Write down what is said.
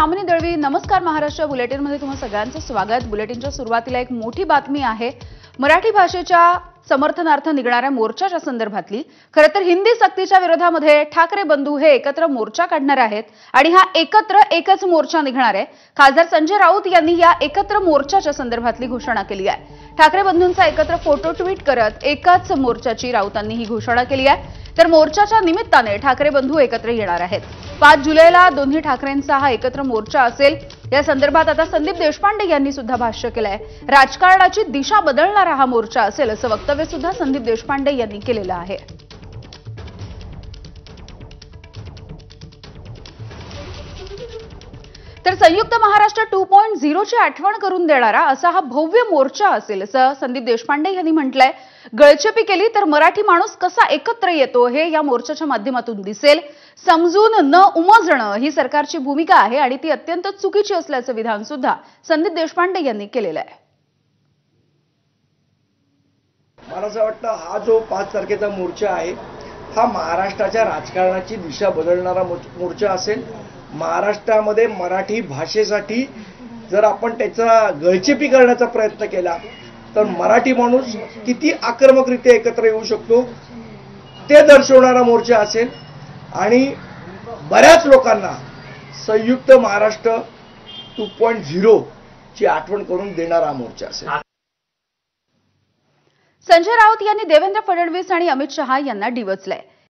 यामिनी दळवी. नमस्कार. महाराष्ट्र बुलेटिनमध्ये तुम्हा सगळ्यांचं स्वागत. बुलेटिनच्या सुरुवातीला एक मोठी बातमी आहे. मराठी भाषेच्या समर्थनार्थ निघणाऱ्या मोर्चाच्या संदर्भातली. खरं तर हिंदी सक्तीच्या विरोधामध्ये ठाकरे बंधू हे एकत्र मोर्चा काढणार आहेत आणि हा एकच मोर्चा निघणार आहे. खासदार संजय राऊत यांनी या एकत्र मोर्चाच्या संदर्भातली घोषणा केली आहे. ठाकरे बंधूंचा एकत्र फोटो ट्विट करत एकाच मोर्चाची राऊतांनी ही घोषणा केली आहे. तर मोर्चाच्या निमित्ताने ठाकरे बंधू एकत्र येणार आहेत. 5 जुलैला दोन्ही ठाकरेंचा हा एकत्र मोर्चा असेल. या संदर्भात आता संदीप देशपांडे यांनी सुद्धा भाष्य केलंय. राजकारणाची दिशा बदलणारा हा मोर्चा असेल असं वक्तव्य सुद्धा संदीप देशपांडे यांनी केलेलं आहे. तर संयुक्त महाराष्ट्र 2.0 ची आठवण करून देणारा असा हा भव्य मोर्चा असेल असं संदीप देशपांडे यांनी म्हटलंय. गळचेपी केली तर मराठी माणूस कसा एकत्र येतो हे या मोर्चाच्या माध्यमातून दिसेल. समजून न उमजणं ही सरकारची भूमिका आहे आणि ती अत्यंत चुकीची असल्याचं विधान सुद्धा संदीप देशपांडे यांनी केलेलं आहे. मला असं वाटतं हा जो 5 तारखेचा मोर्चा आहे हा महाराष्ट्राच्या राजकारणाची दिशा बदलणारा मोर्चा असेल. महाराष्ट्रामध्ये मराठी भाषेसाठी जर आपण त्याचा गळचेपी करण्याचा प्रयत्न केला तर मराठी माणूस किती आक्रमकरित्या एकत्र येऊ शकतो ते दर्शवणारा मोर्चा असेल आणि बऱ्याच लोकांना संयुक्त महाराष्ट्र 2.0 ची आठवण करून देणारा मोर्चा असेल. संजय राऊत यांनी देवेंद्र फडणवीस आणि अमित शहा यांना डिवचलंय.